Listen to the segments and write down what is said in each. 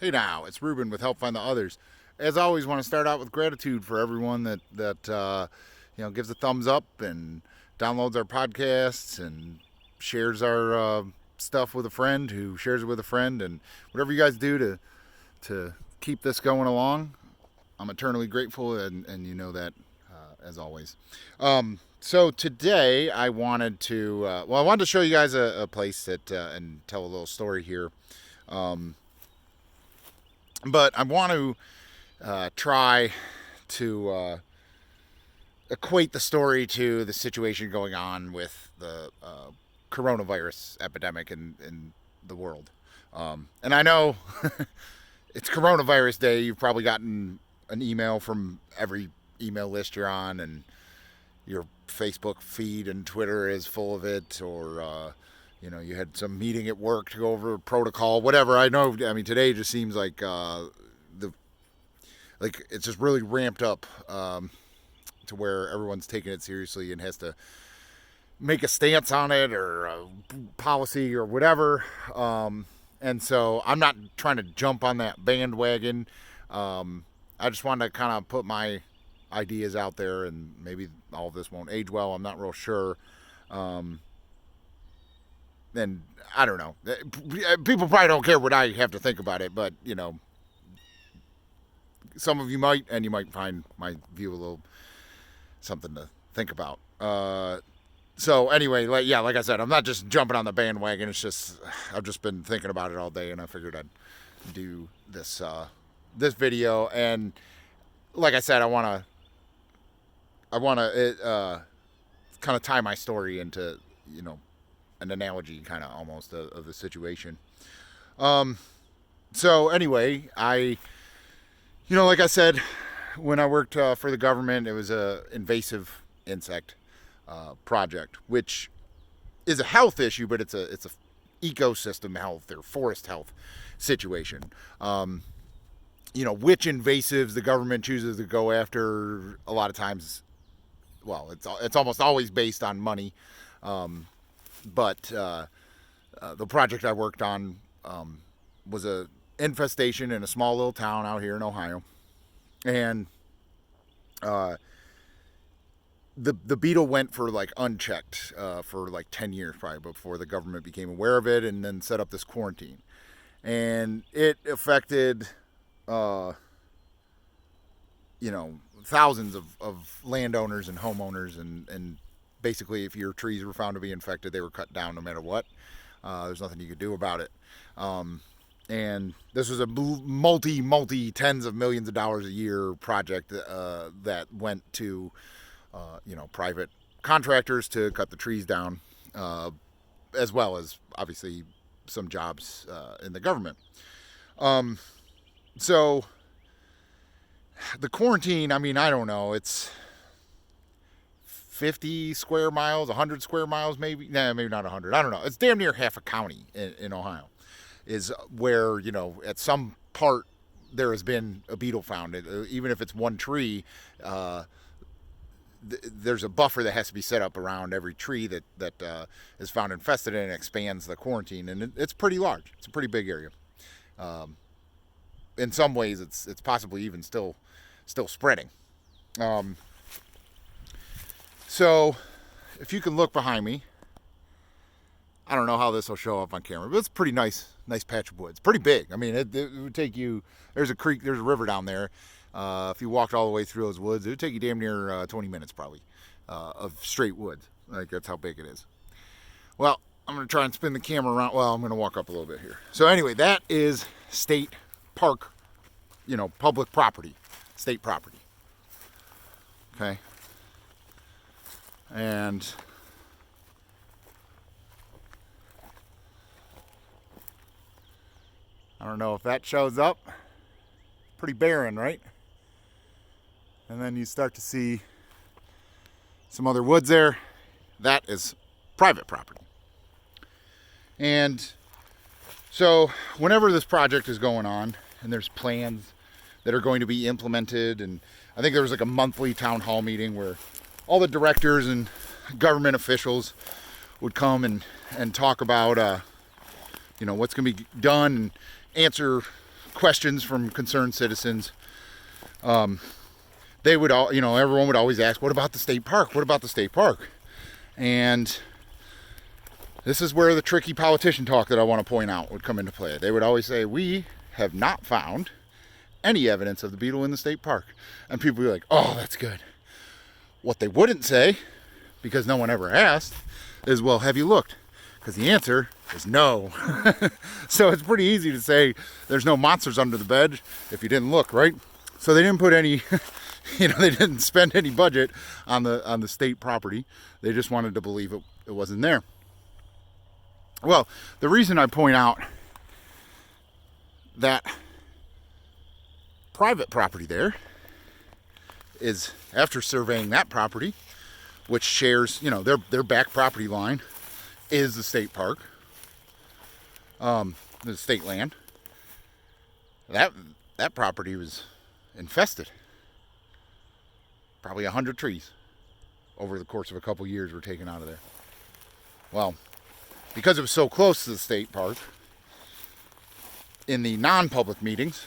Hey now, it's Ruben with Help Find the Others. As always, want to start out with gratitude for everyone that gives a thumbs up and downloads our podcasts and shares our stuff with a friend who shares it with a friend, and whatever you guys do to keep this going along. I'm eternally grateful, and you know that as always. So today I wanted to show you guys a place that and tell a little story here. But I want to try to equate the story to the situation going on with the coronavirus epidemic in the world. And I know it's coronavirus day. You've probably gotten an email from every email list you're on, and your Facebook feed and Twitter is full of it, or you had some meeting at work to go over protocol, whatever. I mean, today just seems like it's just really ramped up to where everyone's taking it seriously and has to make a stance on it or a policy or whatever. And so I'm not trying to jump on that bandwagon. I just wanted to kind of put my ideas out there, and maybe all of this won't age well. I'm not real sure. And I don't know. People probably don't care what I have to think about it, but, some of you might, and you might find my view a little something to think about. So anyway, like I said, I'm not just jumping on the bandwagon. It's just I've just been thinking about it all day, and I figured I'd do this video. And like I said, I want to kind of tie my story into an analogy, kind of almost of the situation. So anyway, like I said, when I worked for the government, it was a invasive insect project, which is a health issue, but it's a ecosystem health or forest health situation. Which invasives the government chooses to go after, a lot of times, well, it's almost always based on money. But the project I worked on was a infestation in a small little town out here in Ohio, and the beetle went for unchecked for 10 years probably before the government became aware of it and then set up this quarantine, and it affected thousands of landowners and homeowners, and basically, if your trees were found to be infected, they were cut down no matter what. There's nothing you could do about it. And this was a multi tens of millions of dollars a year project that went to, private contractors to cut the trees down, as well as obviously some jobs in the government. So the quarantine, I mean, I don't know, it's 50 square miles, 100 square miles, maybe. Nah, maybe not 100. I don't know. It's damn near half a county in Ohio is where, at some part there has been a beetle found. Even if it's one tree, there's a buffer that has to be set up around every tree that is found infested, and it expands the quarantine. And it's pretty large. It's a pretty big area. In some ways, it's possibly even still spreading. So, if you can look behind me, I don't know how this will show up on camera, but it's a pretty nice patch of woods. Pretty big. I mean, it would take you. There's a creek. There's a river down there. If you walked all the way through those woods, it would take you damn near 20 minutes probably of straight woods. That's how big it is. Well, I'm going to try and spin the camera around. Well, I'm going to walk up a little bit here. So anyway, that is state park, public property, state property. Okay. And I don't know if that shows up. Pretty barren, right? And then you start to see some other woods there. That is private property. And so whenever this project is going on and there's plans that are going to be implemented, and I think there was a monthly town hall meeting where all the directors and government officials would come and talk about what's going to be done and answer questions from concerned citizens, they would all, everyone would always ask, what about the state park? What about the state park? And this is where the tricky politician talk that I want to point out would come into play. They would always say, we have not found any evidence of the beetle in the state park. And people would be like, oh, that's good. What they wouldn't say, because no one ever asked, is, well, have you looked? Because the answer is no. So it's pretty easy to say there's no monsters under the bed if you didn't look, right? So they didn't put any, they didn't spend any budget on the state property. They just wanted to believe it wasn't there. Well, the reason I point out that private property there is, after surveying that property, which shares, their back property line is the state park, the state land. That property was infested. Probably 100 trees over the course of a couple years were taken out of there. Well, because it was so close to the state park, in the non-public meetings,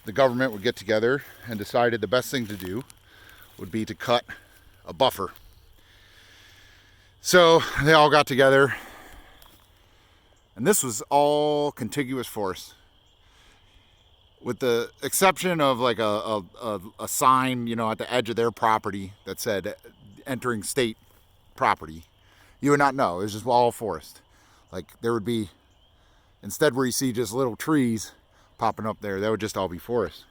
the government would get together and decided the best thing to do would be to cut a buffer. So they all got together, and this was all contiguous forest, with the exception of like a sign, at the edge of their property that said entering state property. You would not know. It was just all forest. Like, there would be, instead where you see just little trees popping up there, that would just all be forest.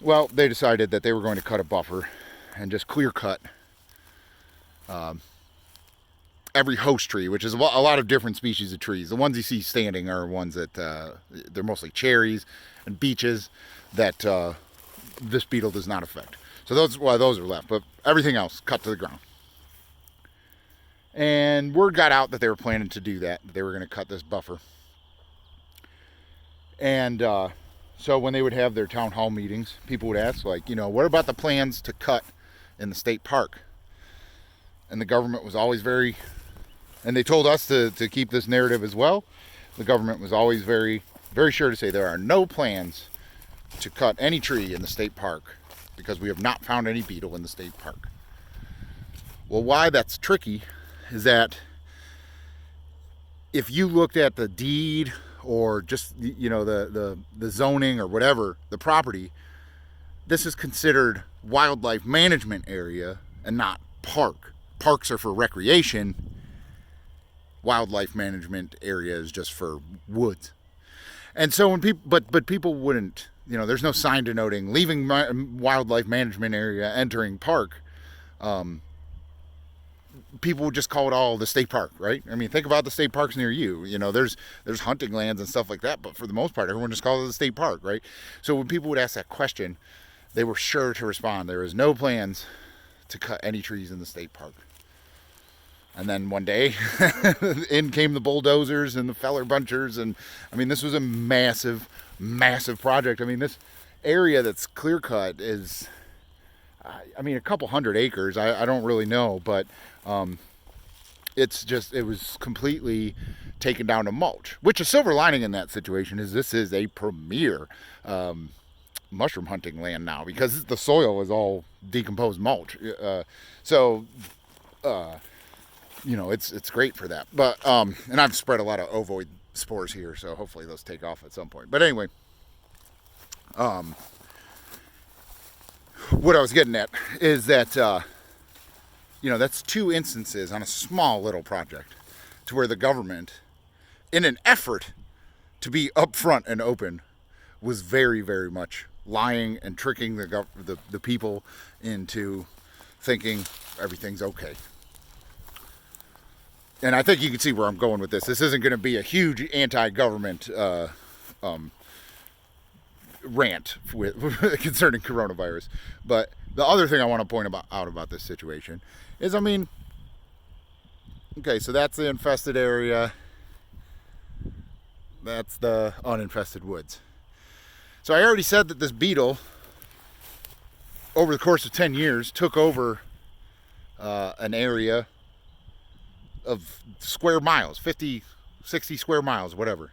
Well, they decided that they were going to cut a buffer and just clear cut every host tree, which is a lot of different species of trees. The ones you see standing are ones that they're mostly cherries and beeches that this beetle does not affect. So those are left, but everything else cut to the ground. And word got out that they were planning to do that. They were going to cut this buffer. And so when they would have their town hall meetings, people would ask, like, what about the plans to cut in the state park? And the government was always and they told us to keep this narrative as well. The government was always very, very sure to say there are no plans to cut any tree in the state park because we have not found any beetle in the state park. Well, why that's tricky is that if you looked at the deed or just, the zoning or whatever, the property, this is considered wildlife management area and not park. Parks are for recreation. Wildlife management area is just for woods. And so when people, but people wouldn't, there's no sign denoting leaving wildlife management area, entering park. People would just call it all the state park, right? I mean, think about the state parks near you. There's hunting lands and stuff like that, but for the most part, everyone just calls it the state park, right? So when people would ask that question, they were sure to respond, there is no plans to cut any trees in the state park. And then one day, in came the bulldozers and the feller bunchers, and this was a massive, massive project. This area that's clear cut is, a couple hundred acres. I don't really know, but it was completely taken down to mulch. Which a silver lining in that situation is this is a premier mushroom hunting land now, because the soil is all decomposed mulch. It's great for that. But and I've spread a lot of ovoid spores here, so hopefully those take off at some point. But anyway, what I was getting at is that that's two instances on a small little project to where the government, in an effort to be upfront and open, was very, very much lying and tricking the people into thinking everything's okay. And I think you can see where I'm going with this. This isn't going to be a huge anti-government rant concerning coronavirus. But the other thing I want to point out about this situation is, okay, so that's the infested area. That's the uninfested woods. So I already said that this beetle, over the course of 10 years, took over an area of square miles, 50, 60 square miles, whatever.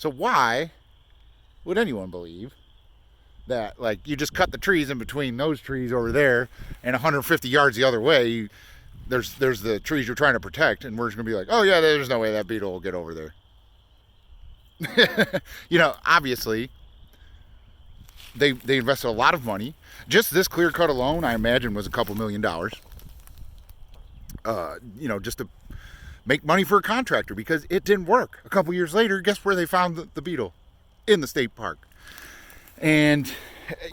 So why would anyone believe that, like, you just cut the trees in between those trees over there and 150 yards the other way, there's the trees you're trying to protect, and we're just going to be like, oh yeah, there's no way that beetle will get over there. You know, obviously, they invested a lot of money. Just this clear cut alone, I imagine, was a couple $1 million. You know, just to make money for a contractor, because it didn't work. A couple years later, guess where they found the beetle? In the state park. And,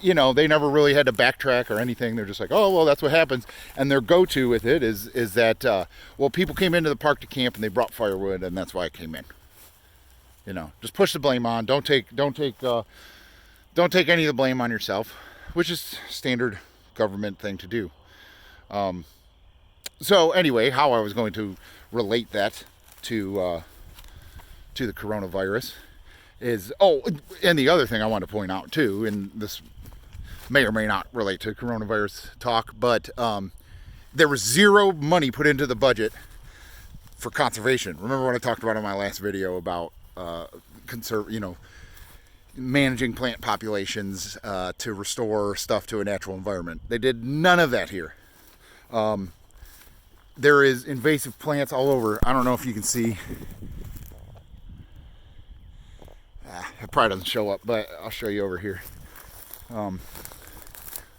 you know, they never really had to backtrack or anything. They're just like, oh, well, that's what happens. And their go-to with it is that, well, people came into the park to camp and they brought firewood, and that's why it came in. You know, just push the blame on. Don't take any of the blame on yourself, which is standard government thing to do. So anyway, how I was going to relate that to the coronavirus is, oh, and the other thing I want to point out too, and this may or may not relate to coronavirus talk, but there was zero money put into the budget for conservation. Remember what I talked about in my last video about managing plant populations to restore stuff to a natural environment. They did none of that here. There is invasive plants all over. I don't know if you can see. It probably doesn't show up, but I'll show you over here.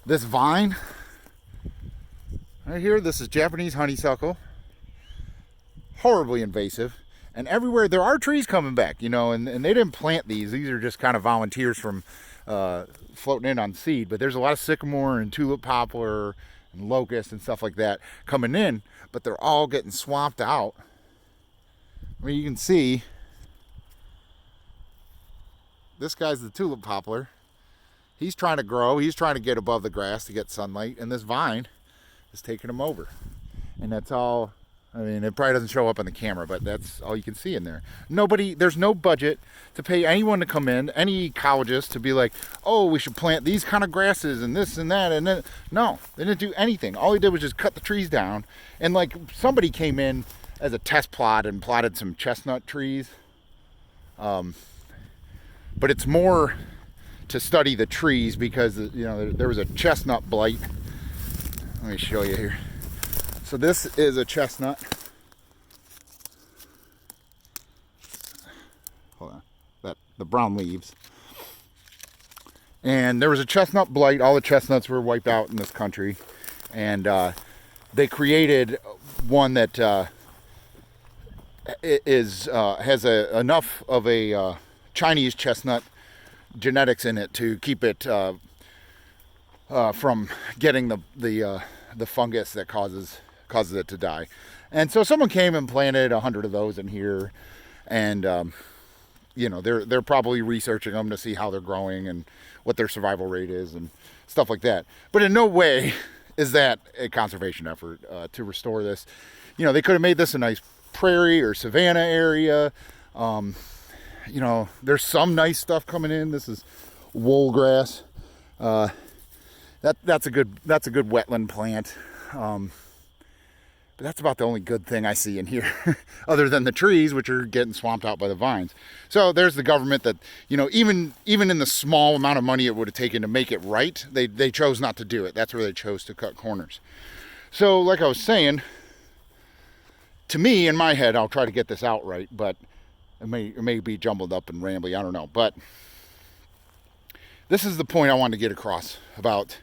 This vine right here, this is Japanese honeysuckle. Horribly invasive. And everywhere there are trees coming back, you know, and they didn't plant these. These are just kind of volunteers from floating in on seed. But there's a lot of sycamore and tulip poplar and locust and stuff like that coming in, but they're all getting swamped out. I mean, you can see this guy's the tulip poplar. He's trying to grow. He's trying to get above the grass to get sunlight, and this vine is taking him over. And that's all. I mean, it probably doesn't show up on the camera, but that's all you can see in there. There's no budget to pay anyone to come in, any ecologist to be like, oh, we should plant these kind of grasses and this and that. And then, no, they didn't do anything. All he did was just cut the trees down. And like somebody came in as a test plot and plotted some chestnut trees. But it's more to study the trees because, you know, there was a chestnut blight. Let me show you here. So this is a chestnut. Hold on. The brown leaves. And there was a chestnut blight. All the chestnuts were wiped out in this country. And they created one that has enough of a Chinese chestnut genetics in it to keep it from getting the fungus that causes it to die. And so someone came and planted 100 of those in here, and you know, they're probably researching them to see how they're growing and what their survival rate is and stuff like that. But in no way is that a conservation effort to restore this. You know, they could have made this a nice prairie or savanna area. You know, there's some nice stuff coming in. This is wool grass. That's a good wetland plant. But that's about the only good thing I see in here, other than the trees, which are getting swamped out by the vines. So there's the government that, you know, even in the small amount of money it would have taken to make it right, they chose not to do it. That's where they chose to cut corners. So like I was saying, to me, in my head, I'll try to get this out right, but it may be jumbled up and rambly, I don't know. But this is the point I wanted to get across about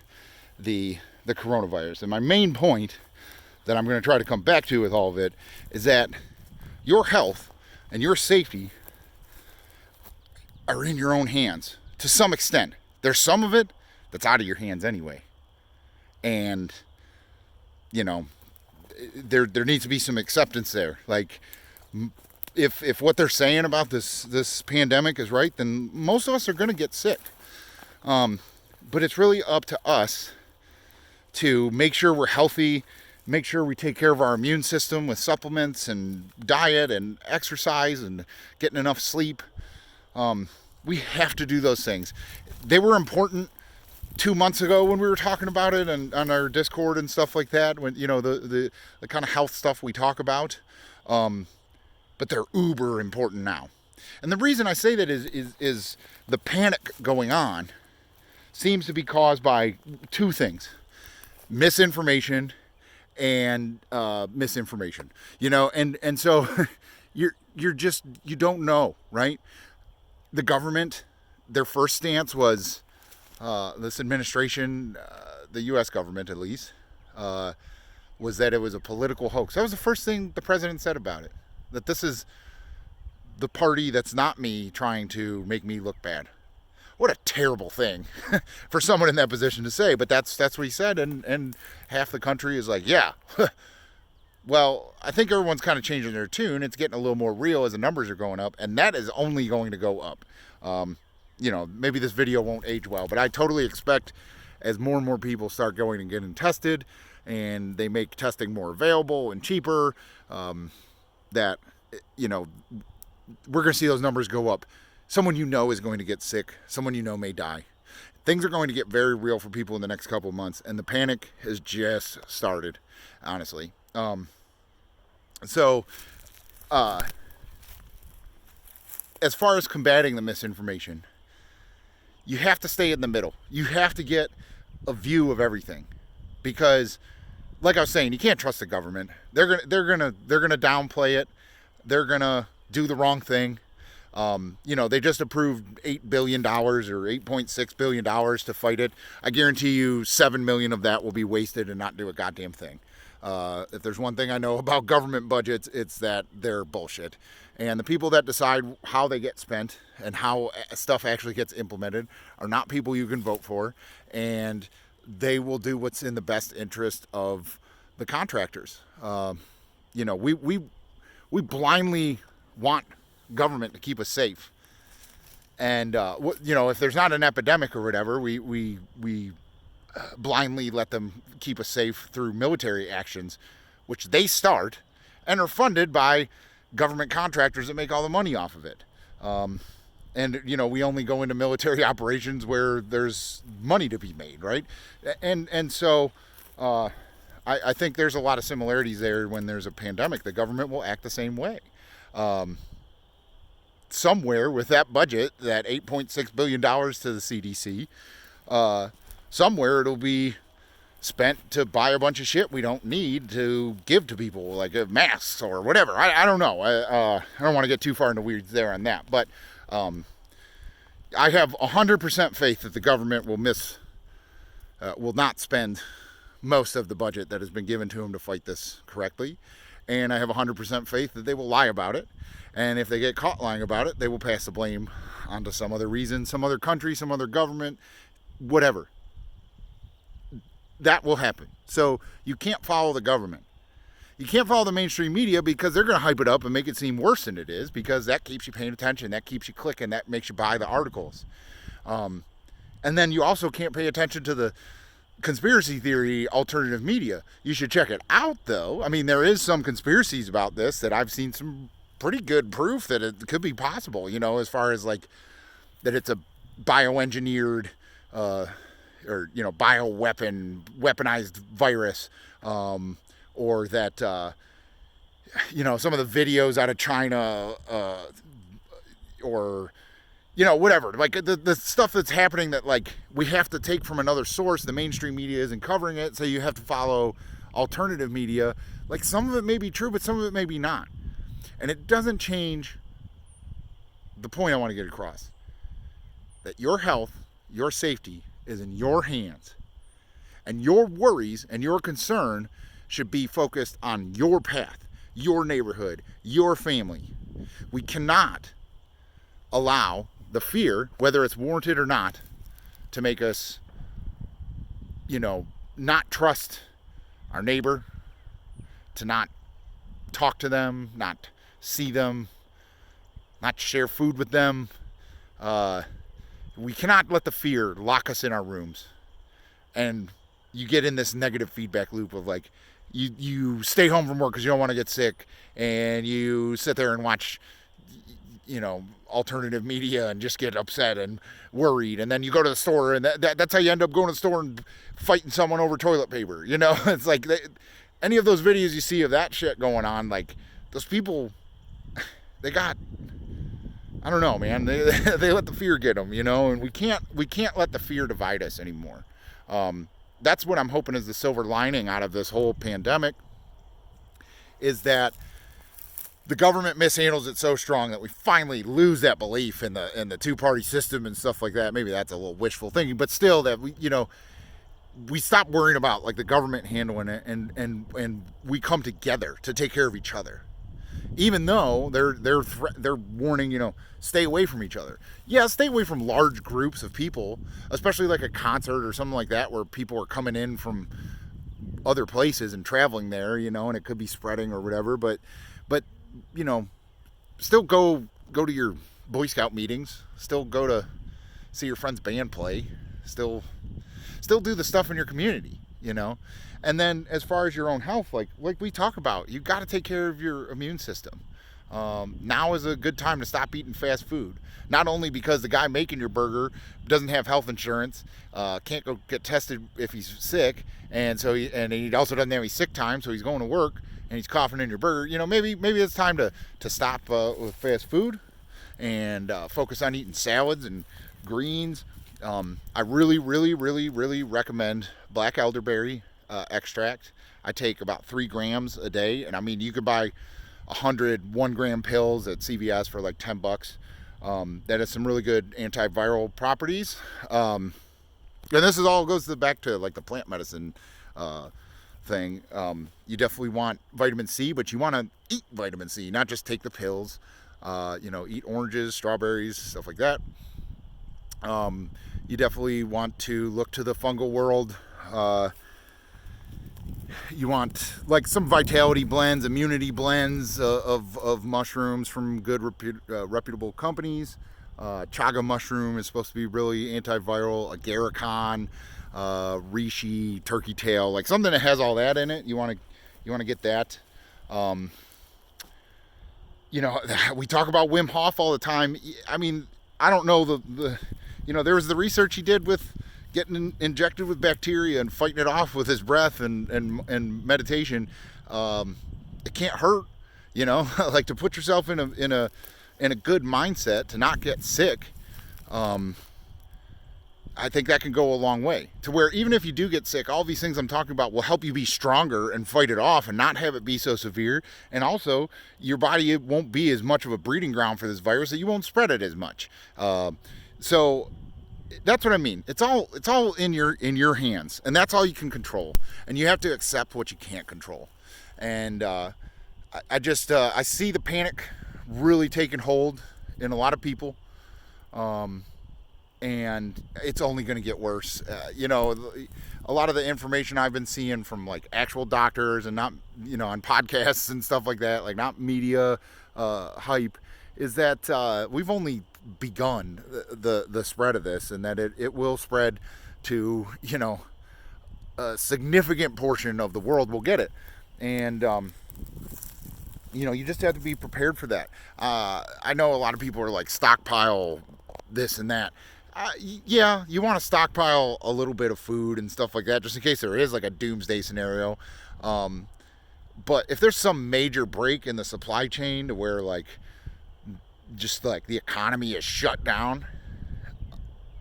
the coronavirus. And my main point that I'm going to try to come back to with all of it is that your health and your safety are in your own hands to some extent. There's some of it that's out of your hands anyway. And, you know, there needs to be some acceptance there. Like, if what they're saying about this pandemic is right, then most of us are going to get sick. But it's really up to us to make sure we're healthy, make sure we take care of our immune system with supplements and diet and exercise and getting enough sleep. We have to do those things. They were important 2 months ago when we were talking about it and on our Discord and stuff like that, when, you know, the kind of health stuff we talk about. But they're uber important now. And the reason I say that is the panic going on seems to be caused by two things: misinformation and misinformation. And so you don't know, right? The government, their first stance was, this administration, the U.S. government at least, was that it was a political hoax. That was the first thing the president said about it, that this is the party that's not me trying to make me look bad. What a terrible thing for someone in that position to say, but that's what he said, and half the country is like, yeah. Well, I think everyone's kind of changing their tune. It's getting a little more real as the numbers are going up, and that is only going to go up. Maybe this video won't age well, but I totally expect as more and more people start going and getting tested, and they make testing more available and cheaper, that, we're going to see those numbers go up. Someone is going to get sick. Someone may die. Things are going to get very real for people in the next couple of months, and the panic has just started, honestly. So, as far as combating the misinformation, you have to stay in the middle. You have to get a view of everything, because, like I was saying, you can't trust the government. They're gonna downplay it. They're gonna do the wrong thing. They just approved $8 billion or $8.6 billion to fight it. I guarantee you $7 million of that will be wasted and not do a goddamn thing. If there's one thing I know about government budgets, it's that they're bullshit. And the people that decide how they get spent and how stuff actually gets implemented are not people you can vote for. And they will do what's in the best interest of the contractors. We blindly want government to keep us safe. And, if there's not an epidemic or whatever, we blindly let them keep us safe through military actions, which they start and are funded by government contractors that make all the money off of it. We only go into military operations where there's money to be made, right? And so I think there's a lot of similarities there. When there's a pandemic, the government will act the same way. Somewhere with that budget, that $8.6 billion to the CDC, somewhere it'll be spent to buy a bunch of shit we don't need to give to people, like masks or whatever. I don't know. I don't want to get too far in the weeds there on that. But I have 100% faith that the government will not spend most of the budget that has been given to them to fight this correctly. And I have 100% faith that they will lie about it. And if they get caught lying about it, they will pass the blame onto some other reason, some other country, some other government, whatever. That will happen. So you can't follow the government. You can't follow the mainstream media, because they're going to hype it up and make it seem worse than it is, because that keeps you paying attention, that keeps you clicking, that makes you buy the articles. And then you also can't pay attention to the conspiracy theory alternative media. You should check it out, though. I mean, there is some conspiracies about this that I've seen some pretty good proof that it could be possible, as far as like that it's a bioengineered weaponized virus, or that some of the videos out of China, or whatever, like the stuff that's happening that like we have to take from another source. The mainstream media isn't covering it, so you have to follow alternative media. Like, some of it may be true, but some of it may be not. And it doesn't change the point I want to get across. That your health, your safety is in your hands. And your worries and your concern should be focused on your path, your neighborhood, your family. We cannot allow the fear, whether it's warranted or not, to make us, not trust our neighbor, to not talk to them, not see them, not share food with them. We cannot let the fear lock us in our rooms. And you get in this negative feedback loop of like, you stay home from work because you don't want to get sick, and you sit there and watch, alternative media and just get upset and worried. And then you go to the store, and that's how you end up going to the store and fighting someone over toilet paper. It's like any of those videos you see of that shit going on, like, those people, they got I don't know, man. They let the fear get them, and we can't let the fear divide us anymore. That's what I'm hoping is the silver lining out of this whole pandemic, is that the government mishandles it so strong that we finally lose that belief in the two-party system and stuff like that. Maybe that's a little wishful thinking, but still, that we stop worrying about like the government handling it, and we come together to take care of each other. Even though they're warning, stay away from each other. Yeah, stay away from large groups of people, especially like a concert or something like that, where people are coming in from other places and traveling there, and it could be spreading or whatever. But still go to your Boy Scout meetings. Still go to see your friend's band play. Still do the stuff in your community, And then as far as your own health, like we talk about, you got to take care of your immune system. Now is a good time to stop eating fast food. Not only because the guy making your burger doesn't have health insurance, can't go get tested if he's sick, and he also doesn't have any sick time, so he's going to work and he's coughing in your burger. Maybe it's time to stop with fast food and focus on eating salads and greens. I really, really, really, really recommend black elderberry extract. I take about 3 grams a day, and I mean, you could buy 100 1-gram pills at CVS for like $10. That has some really good antiviral properties. And this is all goes back to like the plant medicine thing. You definitely want vitamin C, but you want to eat vitamin C, not just take the pills. Eat oranges, strawberries, stuff like that. You definitely want to look to the fungal world. You want like some vitality blends, immunity blends of mushrooms from good reputable companies. Chaga mushroom is supposed to be really antiviral. Agarikon, reishi, turkey tail, like something that has all that in it. You want to get that. We talk about Wim Hof all the time. I mean, I don't know there was the research he did with getting injected with bacteria and fighting it off with his breath and meditation. It can't hurt, like to put yourself in a good mindset to not get sick. I think that can go a long way to where even if you do get sick, all these things I'm talking about will help you be stronger and fight it off and not have it be so severe. And also your body, it won't be as much of a breeding ground for this virus, that you won't spread it as much. So that's what I mean. It's all in your hands, and that's all you can control. And you have to accept what you can't control. And I see the panic really taking hold in a lot of people, and it's only going to get worse. A lot of the information I've been seeing from like actual doctors and not on podcasts and stuff like that, like not media hype, is that we've only begun the spread of this, and that it will spread to a significant portion of the world will get it. And you just have to be prepared for that. I know a lot of people are like, stockpile this and that. Yeah, you want to stockpile a little bit of food and stuff like that, just in case there is like a doomsday scenario. But if there's some major break in the supply chain to where like just like the economy is shut down,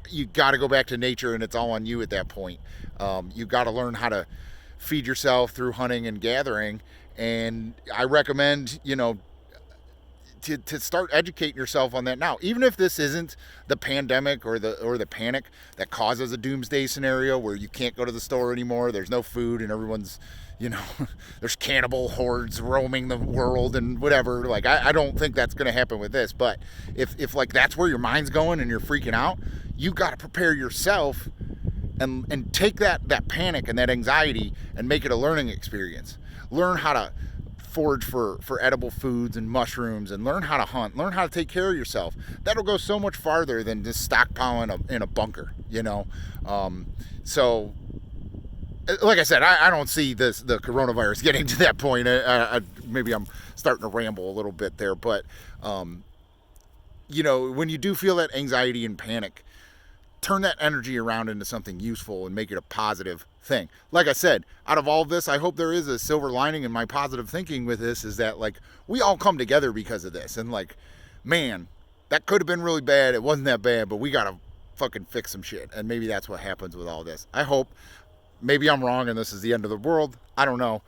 you got to go back to nature, and it's all on you at that point. You got to learn how to feed yourself through hunting and gathering, and I recommend to start educating yourself on that now. Even if this isn't the pandemic or the panic that causes a doomsday scenario where you can't go to the store anymore, there's no food, and everyone's there's cannibal hordes roaming the world and whatever. Like, I don't think that's going to happen with this. But if like that's where your mind's going and you're freaking out, you got to prepare yourself and take that panic and that anxiety and make it a learning experience. Learn how to forage for edible foods and mushrooms, and learn how to hunt, learn how to take care of yourself. That'll go so much farther than just stockpiling in a bunker, So like I said, I don't see the coronavirus getting to that point. Maybe I'm starting to ramble a little bit there, but when you do feel that anxiety and panic, turn that energy around into something useful and make it a positive thing. Like I said, out of all of this, I hope there is a silver lining in my positive thinking with this, is that like we all come together because of this. And like, man, that could have been really bad. It wasn't that bad, but we got to fucking fix some shit. And maybe that's what happens with all this. I hope. Maybe I'm wrong and this is the end of the world. I don't know.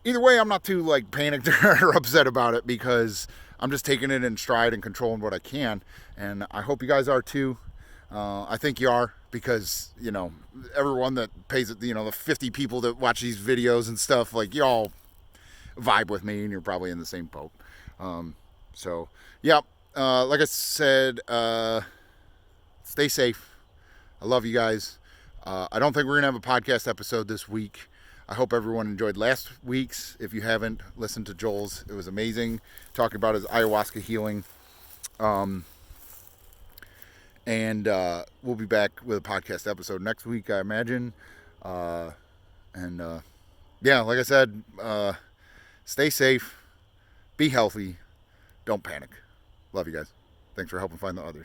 Either way, I'm not too like panicked or upset about it because I'm just taking it in stride and controlling what I can. And I hope you guys are too. I think you are because, you know, everyone that pays it, you know, the 50 people that watch these videos and stuff, like, you all vibe with me and you're probably in the same boat. So, yeah, like I said, stay safe. I love you guys. I don't think we're going to have a podcast episode this week. I hope everyone enjoyed last week's. If you haven't listened to Joel's, it was amazing. Talking about his ayahuasca healing. And we'll be back with a podcast episode next week, I imagine. Yeah, like I said, stay safe. Be healthy. Don't panic. Love you guys. Thanks for helping find the others.